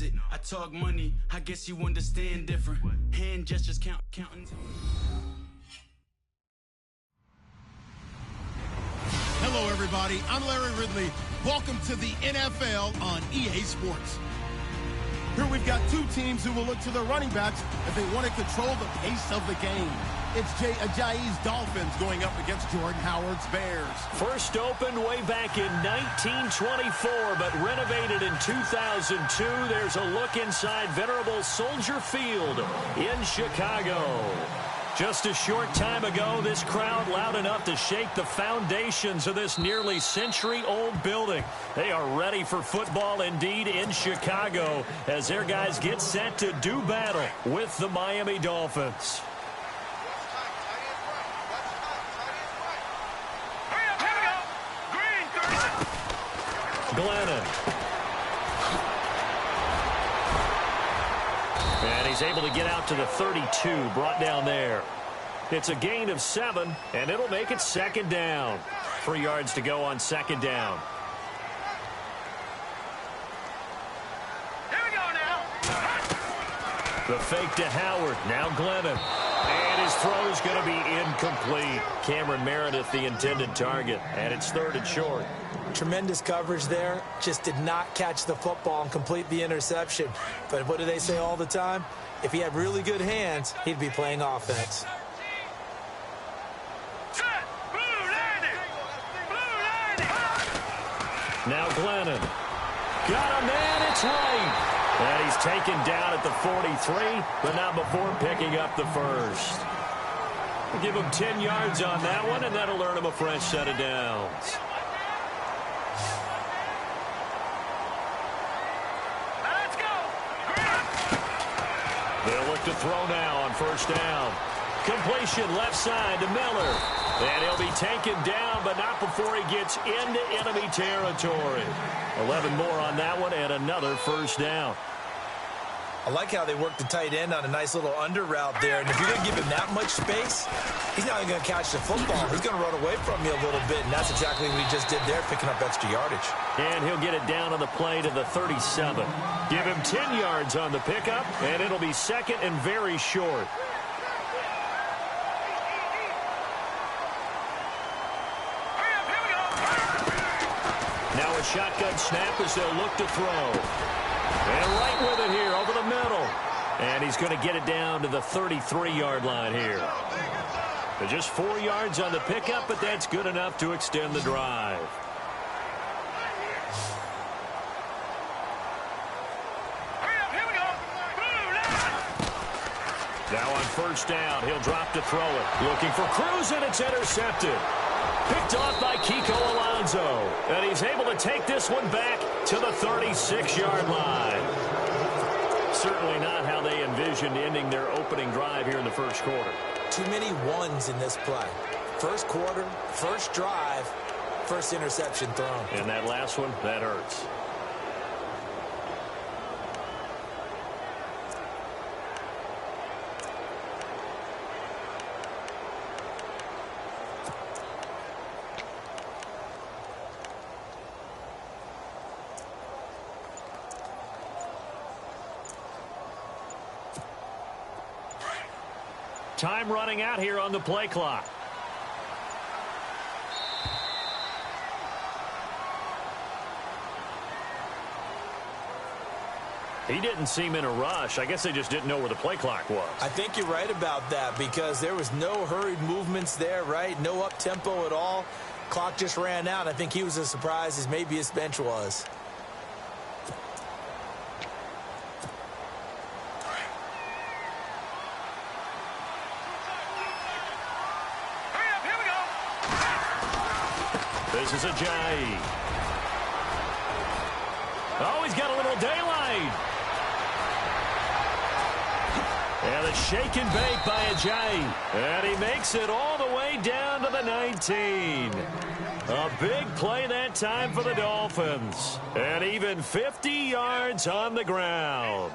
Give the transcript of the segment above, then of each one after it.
it. I talk money, I guess you understand different. Hand gestures counting. Hello, everybody. I'm Larry Ridley. Welcome to the NFL on EA Sports. Here we've got two teams who will look to their running backs if they want to control the pace of the game. It's jaycazzz Dolphins going up against Jordan Howard's Bears. First opened way back in 1924, but renovated in 2002. There's a look inside venerable Soldier Field in Chicago. Just a short time ago, this crowd loud enough to shake the foundations of this nearly century-old building. They are ready for football indeed in Chicago as their guys get set to do battle with the Miami Dolphins. Glennon. And he's able to get out to the 32, brought down there. It's a gain of 7, and it'll make it second down. 3 yards to go on second down. Here we go now. The fake to Howard. Now Glennon. And his throw is going to be incomplete. Cameron Meredith, the intended target. And it's 3rd and short. Tremendous coverage there. Just did not catch the football and complete the interception. But what do they say all the time? If he had really good hands, he'd be playing offense. Now Glennon. Got a man, it's right. And he's taken down at the 43, but not before picking up the first. We'll give him 10 yards on that one, and that'll earn him a fresh set of downs. Let's go. They'll look to throw now on first down. Completion left side to Miller. And he'll be taken down, but not before he gets into enemy territory. 11 more on that one, and another first down. I like how they work the tight end on a nice little under route there. And if you're going to give him that much space, he's not even going to catch the football. He's going to run away from you a little bit, and that's exactly what he just did there, picking up extra yardage. And he'll get it down on the play to the 37. Give him 10 yards on the pickup, and it'll be second and very short. Now a shotgun snap as they'll look to throw. And right with it here over the middle. And he's going to get it down to the 33-yard line here. But just 4 yards on the pickup, but that's good enough to extend the drive. Now on first down, he'll drop to throw it. Looking for Cruz, and it's intercepted. Picked off by Kiko Alonso. And he's able to take this one back to the 36-yard line. Certainly not how they envisioned ending their opening drive here in the first quarter. Too many ones in this play. First quarter, first drive, first interception thrown. And that last one, that hurts. Time running out here on the play clock. He didn't seem in a rush. I guess they just didn't know where the play clock was. I think you're right about that because there was no hurried movements there, right? No up-tempo at all. Clock just ran out. I think he was as surprised as maybe his bench was. This is a Jay. Oh, he's got a little daylight. And a shake and bake by a Jay. And he makes it all the way down to the 19. A big play that time for the Dolphins. And even 50 yards on the ground.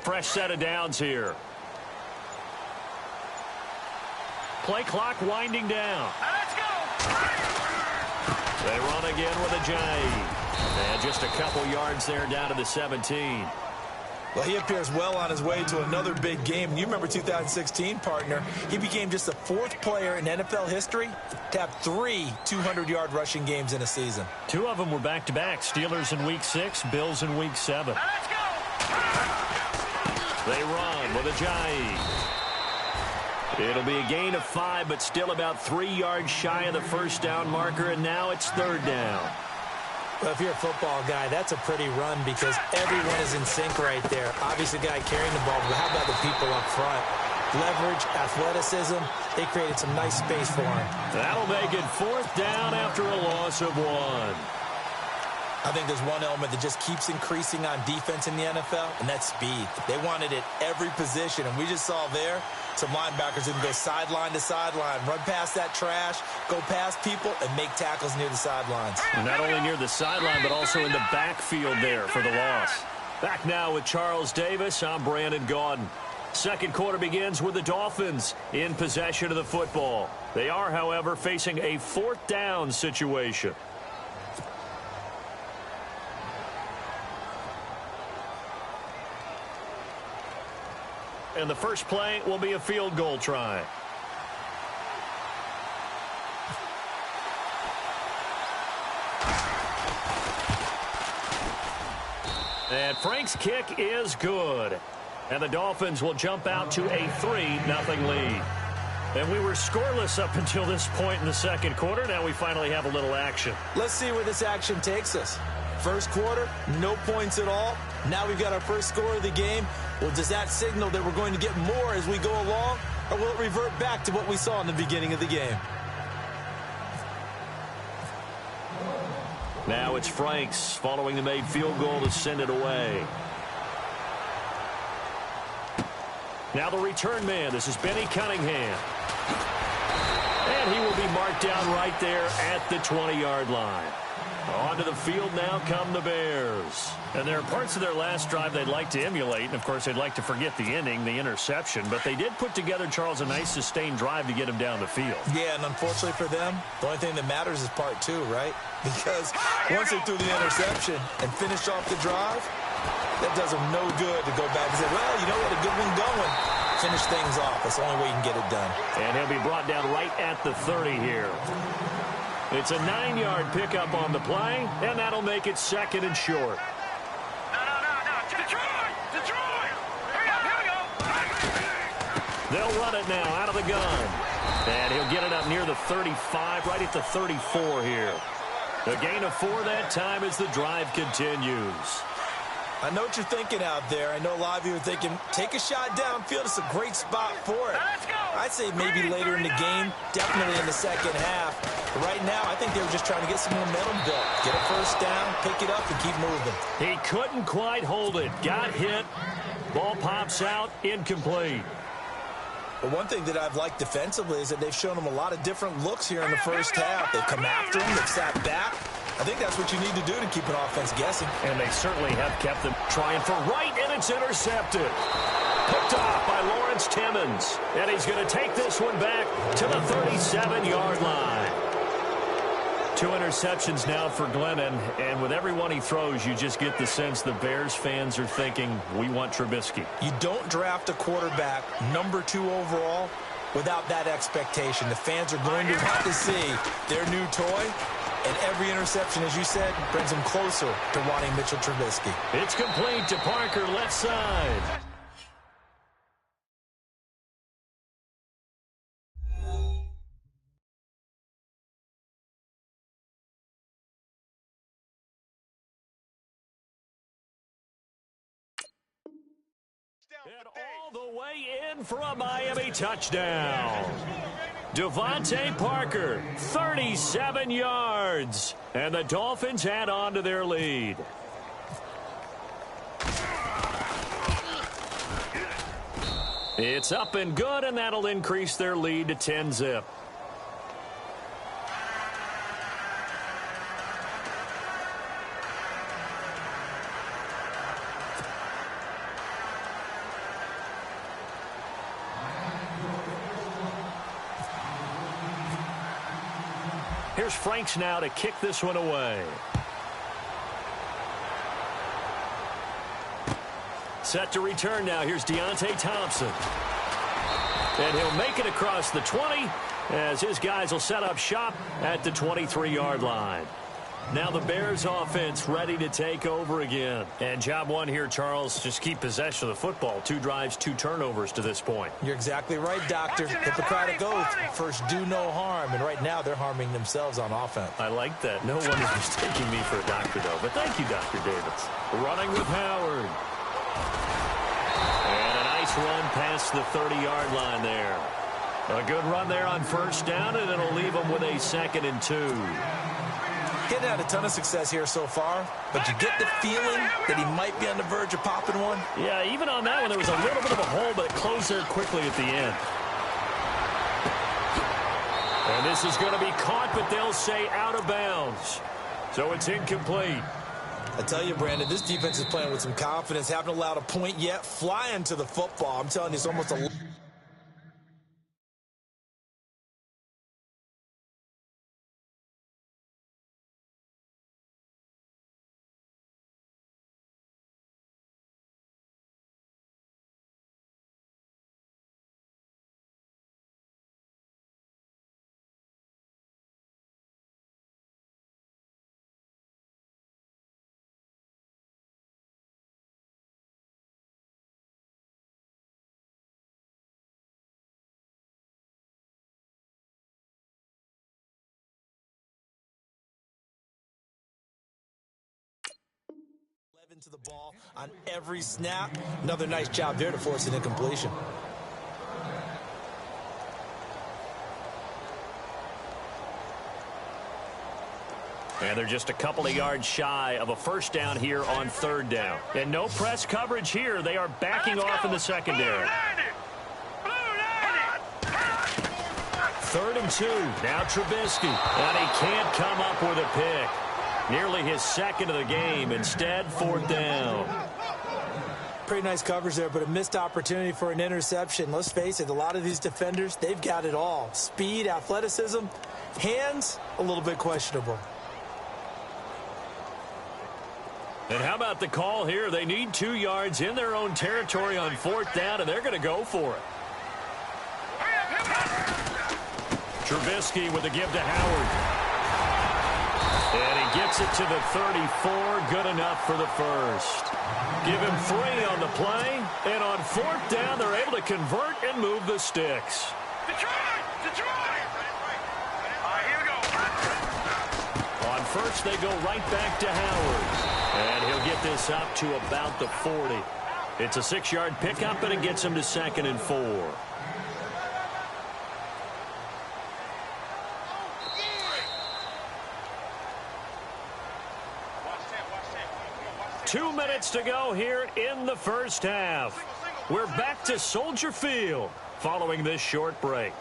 fresh set of downs here. Play clock winding down. Let's go. They run again with a J. And just a couple yards there down to the 17. Well, he appears well on his way to another big game. And you remember 2016, partner. He became just the 4th player in NFL history to have 3 200-yard rushing games in a season. 2 of them were back-to-back. Steelers in Week 6, Bills in Week 7. Let's go. They run with a J. It'll be a gain of 5, but still about 3 yards shy of the first down marker, and now it's 3rd down. Well, if you're a football guy, that's a pretty run because everyone is in sync right there. Obviously, the guy carrying the ball, but how about the people up front? Leverage, athleticism, they created some nice space for him. That'll make it 4th down after a loss of 1. I think there's one element that just keeps increasing on defense in the NFL, and that's speed. They want it at every position, and we just saw there some linebackers who can go sideline to sideline, run past that trash, go past people, and make tackles near the sidelines. And not only near the sideline, but also in the backfield there for the loss. Back now with Charles Davis, I'm Brandon Gaudin. Second quarter begins with the Dolphins in possession of the football. They are, however, facing a 4th down situation. And the first play will be a field goal try. And Frank's kick is good. And the Dolphins will jump out to a 3-0 lead. And we were scoreless up until this point in the second quarter. Now we finally have a little action. Let's see where this action takes us. First quarter, no points at all. Now we've got our first score of the game. Well, does that signal that we're going to get more as we go along? Or will it revert back to what we saw in the beginning of the game? Now it's Franks following the made field goal to send it away. Now the return man. This is Benny Cunningham. And he will be marked down right there at the 20-yard line. Onto the field now come the Bears. And there are parts of their last drive they'd like to emulate. And, of course, they'd like to forget the ending, the interception. But they did put together, Charles, a nice sustained drive to get him down the field. Yeah, and unfortunately for them, the only thing that matters is part 2, right? Because once they threw the interception and finished off the drive, that does them no good to go back and say, well, you know, we had a good one going. Finish things off. That's the only way you can get it done. And he'll be brought down right at the 30 here. It's a 9-yard pickup on the play, and that'll make it 2nd and short. No. Detroit. Here we go. They'll run it now out of the gun. And he'll get it up near the 35, right at the 34 here. A gain of 4 that time as the drive continues. I know what you're thinking out there. I know a lot of you are thinking, take a shot downfield. It's a great spot for it. Let's go. I'd say maybe later in the game, definitely in the second half. But right now, I think they were just trying to get some momentum built. Get a first down, pick it up, and keep moving. He couldn't quite hold it. Got hit. Ball pops out, incomplete. But one thing that I've liked defensively is that they've shown them a lot of different looks here in the first half. They've come after him. They've sat back. I think that's what you need to do to keep an offense guessing. And they certainly have kept them trying for right, and it's intercepted. Picked off by Lawrence Timmons. And he's going to take this one back to the 37-yard line. 2 interceptions now for Glennon, and with every one he throws, you just get the sense the Bears fans are thinking, we want Trubisky. You don't draft a quarterback number 2 overall without that expectation. The fans are going to want to see their new toy, and every interception, as you said, brings them closer to wanting Mitchell Trubisky. It's complete to Parker, left side. And all the way in for a Miami touchdown. Devontae Parker, 37 yards. And the Dolphins add on to their lead. It's up and good, and that'll increase their lead to 10-zip. Here's Franks now to kick this one away. Set to return now. Here's Deontay Thompson. And he'll make it across the 20 as his guys will set up shop at the 23-yard line. Now the Bears offense ready to take over again. And job one here, Charles, just keep possession of the football. 2 drives, 2 turnovers to this point. You're exactly right, Doctor. Hippocratic oath. First, do no harm. And right now, they're harming themselves on offense. I like that. No one is mistaking me for a doctor, though. But thank you, Dr. Davis. Running with Howard. And a nice run past the 30-yard line there. A good run there on first down, and it'll leave them with a 2nd and 2. Getting had a ton of success here so far, but you get the feeling that he might be on the verge of popping one. Yeah, even on that one, there was a little bit of a hole, but it closed there quickly at the end. And this is going to be caught, but they'll say out of bounds. So it's incomplete. I tell you, Brandon, this defense is playing with some confidence. Haven't allowed a point yet. Flying to the football. I'm telling you, it's almost a... to the ball on every snap. Another nice job there to force an incompletion. And they're just a couple of yards shy of a first down here on 3rd down. And no press coverage here. They are backing off in the secondary. 3rd and 2. Now Trubisky. And he can't come up with a pick. Nearly his 2nd of the game. Instead, 4th down. Pretty nice coverage there, but a missed opportunity for an interception. Let's face it, a lot of these defenders, they've got it all. Speed, athleticism, hands, a little bit questionable. And how about the call here? They need 2 yards in their own territory on 4th down, and they're going to go for it. Trubisky with a give to Howard. And he gets it to the 34. Good enough for the first. Give him 3 on the play. And on 4th down, they're able to convert and move the sticks. Detroit! All right, here we go. On first, they go right back to Howard. And he'll get this up to about the 40. It's a 6-yard pickup, and it gets him to 2nd and 4. 2 minutes to go here in the first half. We're back to Soldier Field following this short break.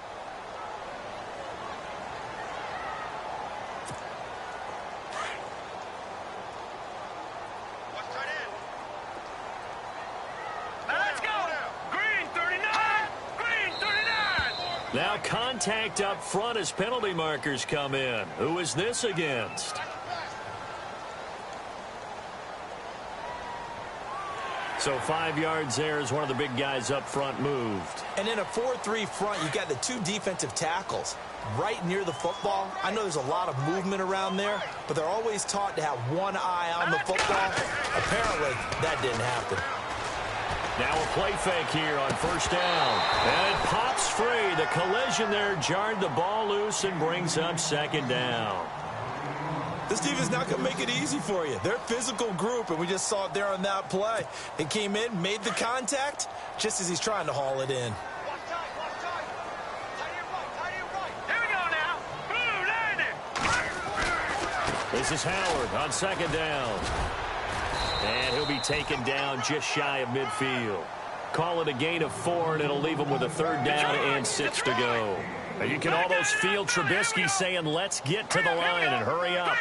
Let's go. Green 39. Green 39. Now contact up front as penalty markers come in. Who is this against? So 5 yards there as one of the big guys up front moved. And in a 4-3 front, you've got the 2 defensive tackles right near the football. I know there's a lot of movement around there, but they're always taught to have one eye on the football. Apparently, that didn't happen. Now a play fake here on first down. And it pops free. The collision there jarred the ball loose and brings up 2nd down. This team is not going to make it easy for you. They're a physical group, and we just saw it there on that play. It came in, made the contact, just as he's trying to haul it in. Here we go now. Blue landing. This is Howard on 2nd down. And he'll be taken down just shy of midfield. Call it a gain of 4, and it'll leave him with a 3rd down and 6 to go. And you can almost feel Trubisky saying, let's get to the line and hurry up.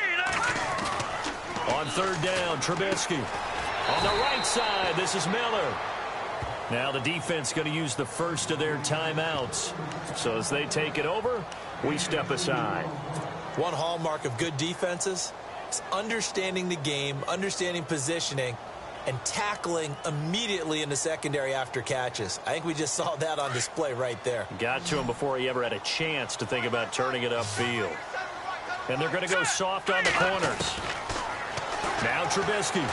On 3rd down, Trubisky. On the right side, this is Miller. Now the defense going to use the first of their timeouts. So as they take it over, we step aside. One hallmark of good defenses is understanding the game, understanding positioning, and tackling immediately in the secondary after catches. I think we just saw that on display right there. Got to him before he ever had a chance to think about turning it upfield. And they're going to go soft on the corners. Now Trubisky.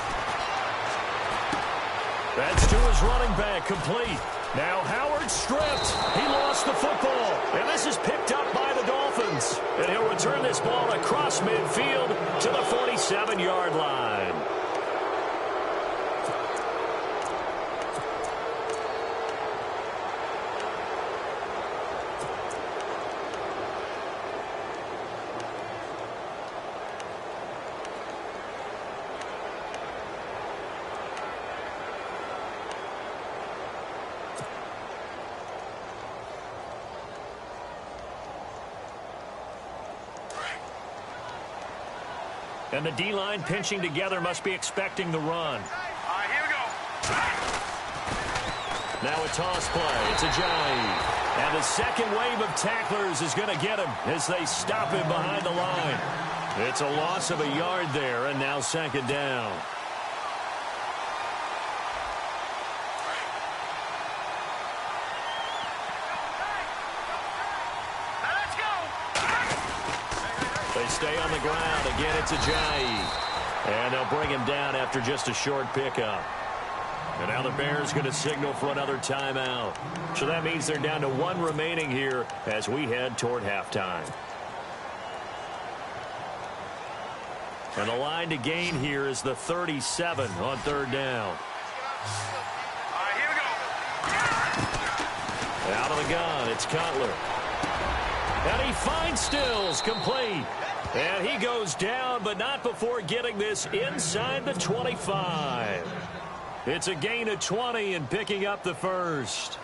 That's to his running back, complete. Now Howard stripped. He lost the football. And this is picked up by the Dolphins. And he'll return this ball across midfield to the 47-yard line. And the D-line pinching together must be expecting the run. All right, here we go. Now a toss play. It's Ajayi. And the second wave of tacklers is going to get him as they stop him behind the line. It's a loss of a yard there, and now second down. They stay on the ground. Again, it's Ajayi. And they'll bring him down after just a short pickup. And now the Bears going to signal for another timeout. So that means they're down to one remaining here as we head toward halftime. And the line to gain here is the 37 on third down. All right, here we go. Out of the gun, it's Cutler. And he finds Stills, complete. And he goes down, but not before getting this inside the 25. It's a gain of 20 and picking up the first.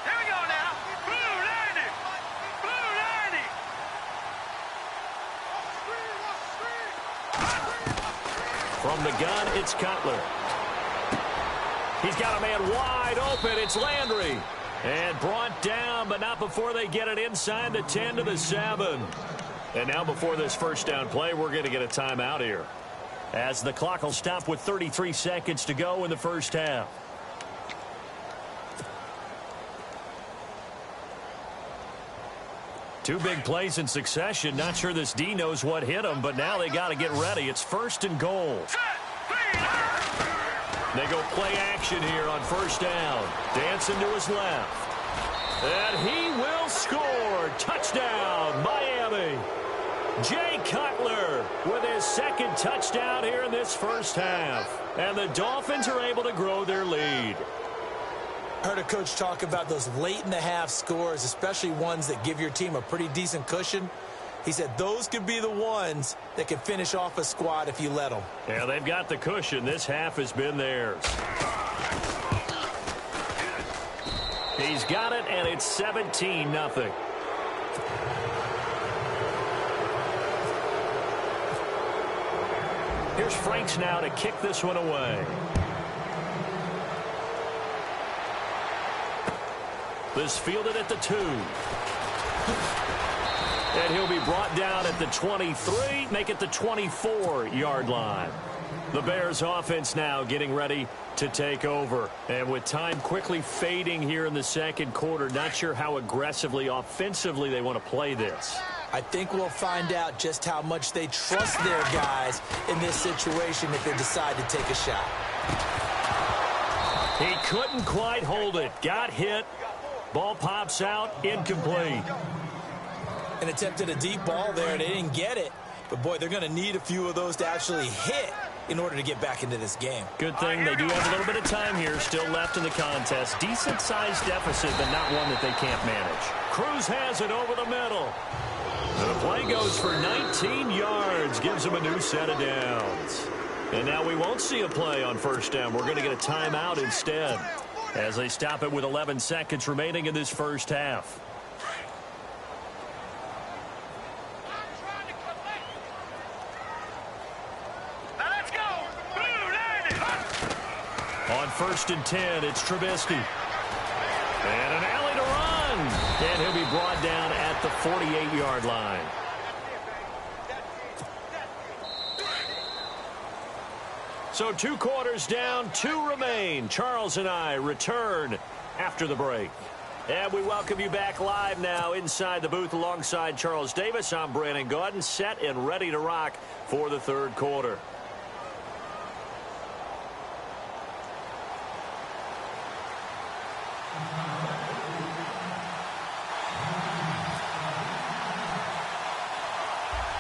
Here we go now. Blue 90. Blue 90. From the gun, it's Cutler. He's got a man wide open. It's Landry. And brought down, but not before they get it inside the 10 to the 7. And now before this first down play, we're going to get a timeout here, as the clock will stop with 33 seconds to go in the first half. Two big plays in succession. Not sure this D knows what hit him, but now they got to get ready. It's first and goal. They go play action here on first down. Dancing to his left. And he will score. Touchdown, Miami. Jay Cutler with his second touchdown here in this first half. And the Dolphins are able to grow their lead. Heard a coach talk about those late-in-the-half scores, especially ones that give your team a pretty decent cushion. He said those could be the ones that can finish off a squad if you let them. Yeah, they've got the cushion. This half has been theirs. He's got it, and it's 17-0. Here's Franks now to kick this one away. This fielded at the 2. And he'll be brought down at the 23, make it the 24-yard line. The Bears offense now getting ready to take over. And with time quickly fading here in the second quarter, not sure how aggressively, offensively they want to play this. I think we'll find out just how much they trust their guys in this situation if they decide to take a shot. He couldn't quite hold it. Got hit. Ball pops out, incomplete. And attempted a deep ball there, and they didn't get it. But, boy, they're going to need a few of those to actually hit in order to get back into this game. Good thing they do have a little bit of time here still left in the contest. Decent-sized deficit, but not one that they can't manage. Cruz has it over the middle. And the play goes for 19 yards, gives them a new set of downs. And now we won't see a play on first down. We're going to get a timeout instead, as they stop it with 11 seconds remaining in this first half. On 1st and 10, it's Trubisky. And an alley to run. And he'll be brought down at the 48-yard line. So 2 quarters down, 2 remain. Charles and I return after the break. And we welcome you back live now inside the booth alongside Charles Davis. I'm Brandon Gaudin, set and ready to rock for the 3rd quarter.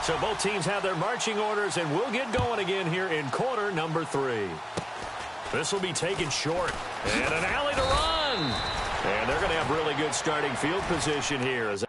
So both teams have their marching orders, and we'll get going again here in quarter number 3. This will be taken short. And an alley to run. And they're going to have really good starting field position here. As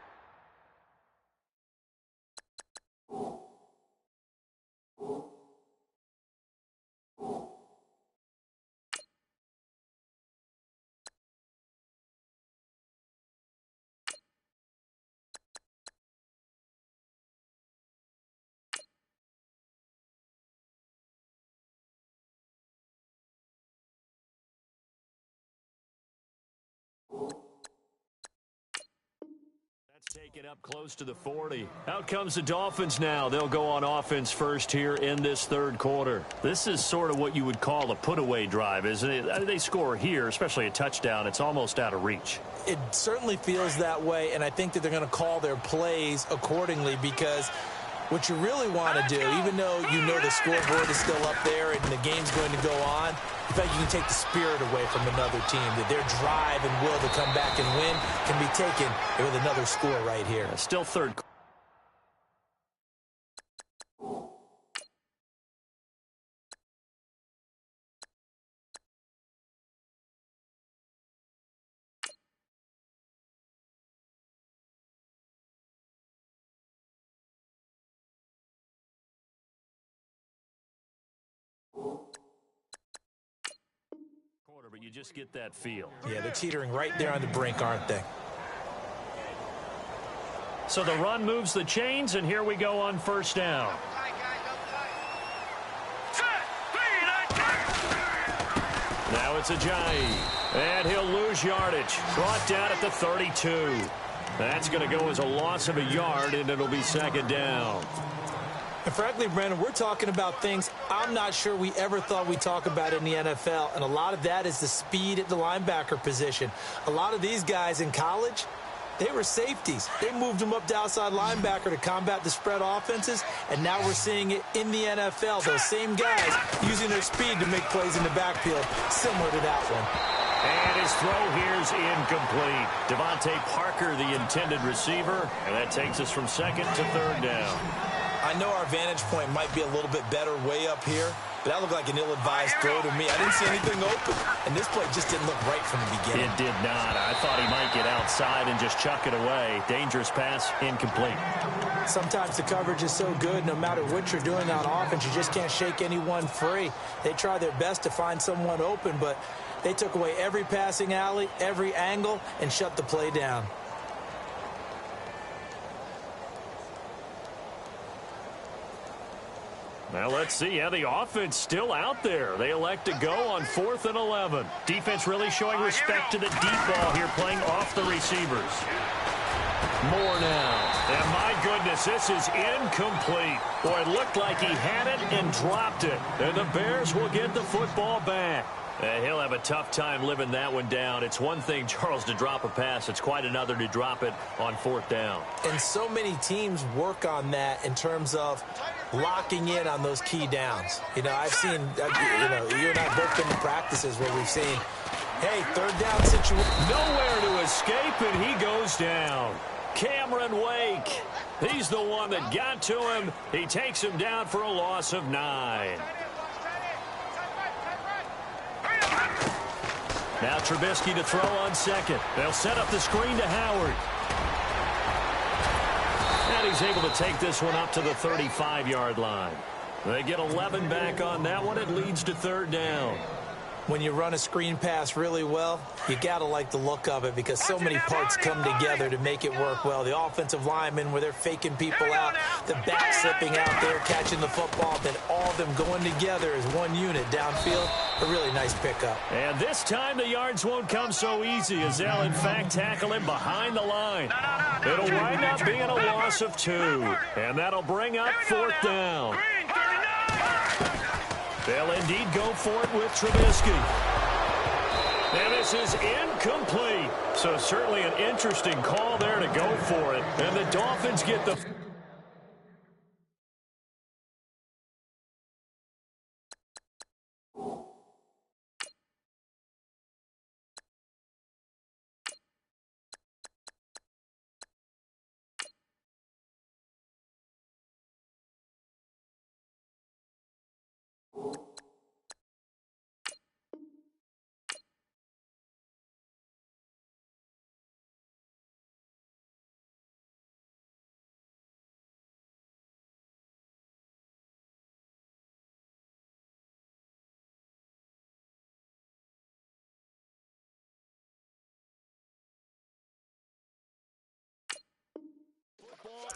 taken up close to the 40. Out comes the Dolphins now. They'll go on offense first here in this 3rd quarter. This is sort of what you would call a put-away drive, isn't it? They score here, especially a touchdown. It's almost out of reach. It certainly feels that way, and I think that they're going to call their plays accordingly because what you really want to do, even though you know the scoreboard is still up there and the game's going to go on, in fact, you can take the spirit away from another team, that their drive and will to come back and win can be taken with another score right here. Still 3rd. But you just get that feel. Yeah, they're teetering right there on the brink, aren't they? So the run moves the chains, and here we go on 1st down. Now it's Ajayi, and he'll lose yardage. Brought down at the 32. That's going to go as a loss of a yard, and it'll be 2nd down. And frankly, Brandon, we're talking about things I'm not sure we ever thought we'd talk about in the NFL, and a lot of that is the speed at the linebacker position. A lot of these guys in college, they were safeties. They moved them up to outside linebacker to combat the spread offenses, and now we're seeing it in the NFL. Those same guys using their speed to make plays in the backfield, similar to that one. And his throw here's incomplete. Devontae Parker, the intended receiver, and that takes us from 2nd to 3rd down. I know our vantage point might be a little bit better way up here, but that looked like an ill-advised throw to me. I didn't see anything open, and this play just didn't look right from the beginning. It did not. I thought he might get outside and just chuck it away. Dangerous pass, incomplete. Sometimes the coverage is so good, no matter what you're doing on offense, you just can't shake anyone free. They try their best to find someone open, but they took away every passing alley, every angle, and shut the play down. Now let's see how the offense still out there. They elect to go on 4th and 11. Defense really showing respect to the deep ball here, playing off the receivers. More now. And my goodness, this is incomplete. Boy, it looked like he had it and dropped it. And the Bears will get the football back. He'll have a tough time living that one down. It's one thing, Charles, to drop a pass. It's quite another to drop it on 4th down. And so many teams work on that in terms of locking in on those key downs. You know, I've seen, you and I have both been to practices where we've seen, hey, 3rd down situation. Nowhere to escape, and he goes down. Cameron Wake. He's the one that got to him. He takes him down for a loss of 9. Now Trubisky to throw on 2nd. They'll set up the screen to Howard. And he's able to take this one up to the 35-yard line. They get 11 back on that one. It leads to 3rd down. When you run a screen pass really well, you got to like the look of it because so many parts come together to make it work well. The offensive linemen, where they're faking people out, the back slipping out there, catching the football, then all of them going together as one unit downfield. A really nice pickup. And this time the yards won't come so easy as they'll, in fact, tackle him behind the line. It'll wind up being a loss of 2, and that'll bring up 4th down. They'll indeed go for it with Trubisky. And this is incomplete. So certainly an interesting call there to go for it. And the Dolphins get the...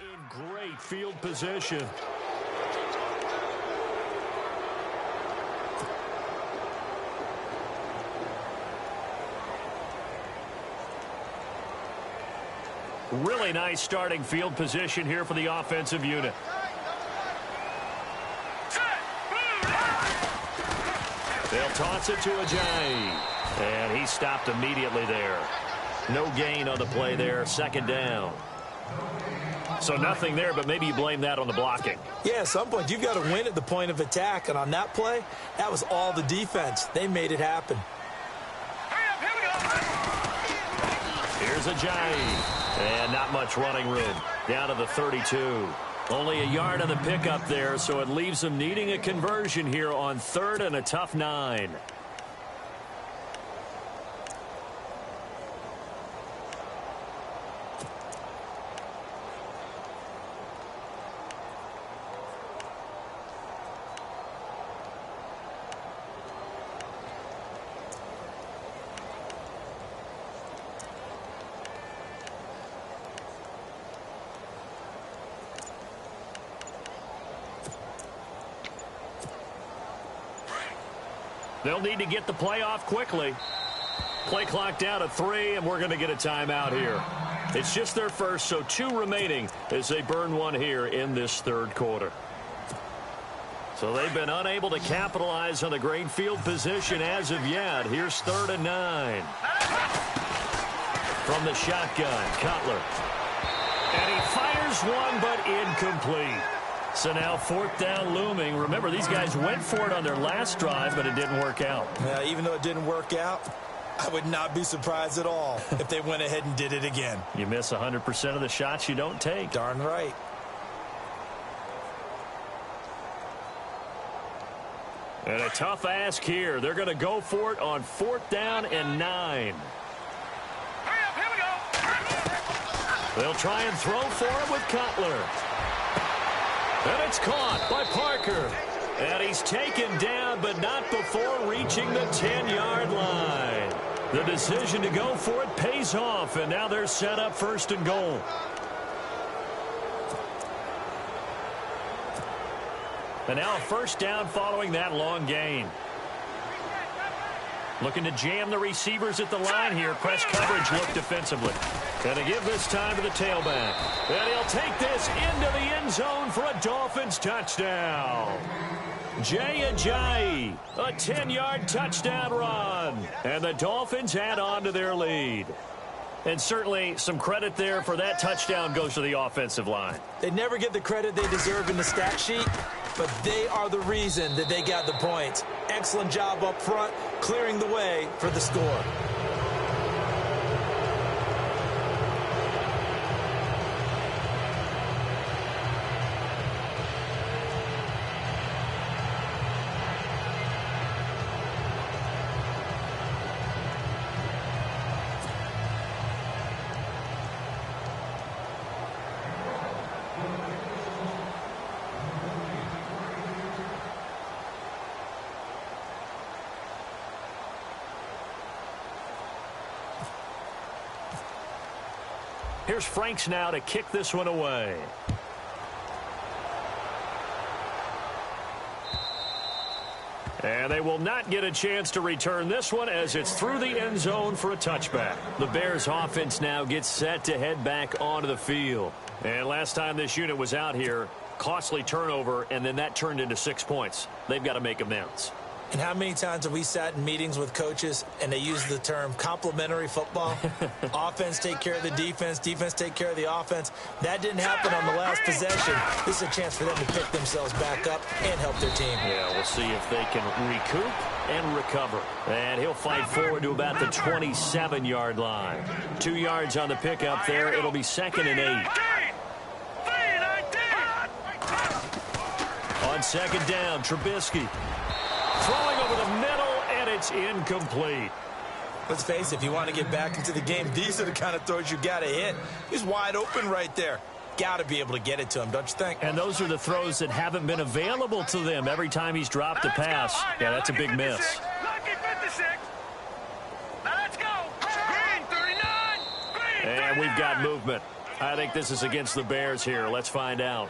in great field position. Really nice starting field position here for the offensive unit. They'll toss it to Ajayi. And he stopped immediately there. No gain on the play there. 2nd down. So nothing there, but maybe you blame that on the blocking. Yeah, at some point you've got to win at the point of attack. And on that play, that was all the defense. They made it happen. Here's Ajayi. And not much running room. Down to the 32. Only a yard on the pickup there, so it leaves them needing a conversion here on 3rd and a tough 9. They'll need to get the play off quickly. Play clock down to 3, and we're going to get a timeout here. It's just their first, so 2 remaining as they burn one here in this 3rd quarter. So they've been unable to capitalize on the great field position as of yet. Here's 3rd and 9. From the shotgun, Cutler. And he fires one, but incomplete. So now 4th down looming. Remember, these guys went for it on their last drive, but it didn't work out. Yeah, even though it didn't work out, I would not be surprised at all if they went ahead and did it again. You miss 100% of the shots you don't take. Darn right. And a tough ask here. They're going to go for it on 4th down and 9. They'll try and throw for it with Cutler. And it's caught by Parker. And he's taken down, but not before reaching the 10-yard line. The decision to go for it pays off, and now they're set up 1st and goal. And now a 1st down following that long gain. Looking to jam the receivers at the line here. Press coverage look defensively. And to give this time to the tailback. And he'll take this into the end zone for a Dolphins touchdown. Jay Ajayi, a 10-yard touchdown run. And the Dolphins add on to their lead. And certainly some credit there for that touchdown goes to the offensive line. They never get the credit they deserve in the stat sheet, but they are the reason that they got the points. Excellent job up front, clearing the way for the score. Here's Franks now to kick this one away. And they will not get a chance to return this one as it's through the end zone for a touchback. The Bears offense now gets set to head back onto the field. And last time this unit was out here, costly turnover, and then that turned into 6 points. They've got to make amends. And how many times have we sat in meetings with coaches and they use the term complementary football? Offense take care of the defense, defense take care of the offense. That didn't happen on the last possession. This is a chance for them to pick themselves back up and help their team. Yeah, we'll see if they can recoup and recover. And he'll fight forward to about the 27-yard line. 2 yards on the pickup there. It'll be 2nd and 8. On 2nd down, Trubisky. Throwing over the middle, and it's incomplete. Let's face it, if you want to get back into the game, these are the kind of throws you got to hit. He's wide open right there. Got to be able to get it to him, don't you think? And those are the throws that haven't been available to them every time he's dropped a pass. Yeah, that's a big miss. Lucky 56. Now let's go. Green 39. Green 39. And we've got movement. I think this is against the Bears here. Let's find out.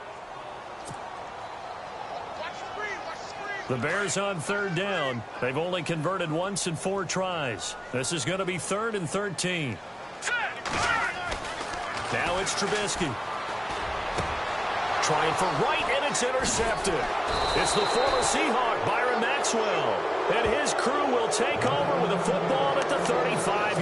The Bears on 3rd down. They've only converted once in 4 tries. This is going to be 3rd and 13. Now it's Trubisky. Trying for right, and it's intercepted. It's the former Seahawk, Byron Maxwell. And his crew will take over with a football at the 35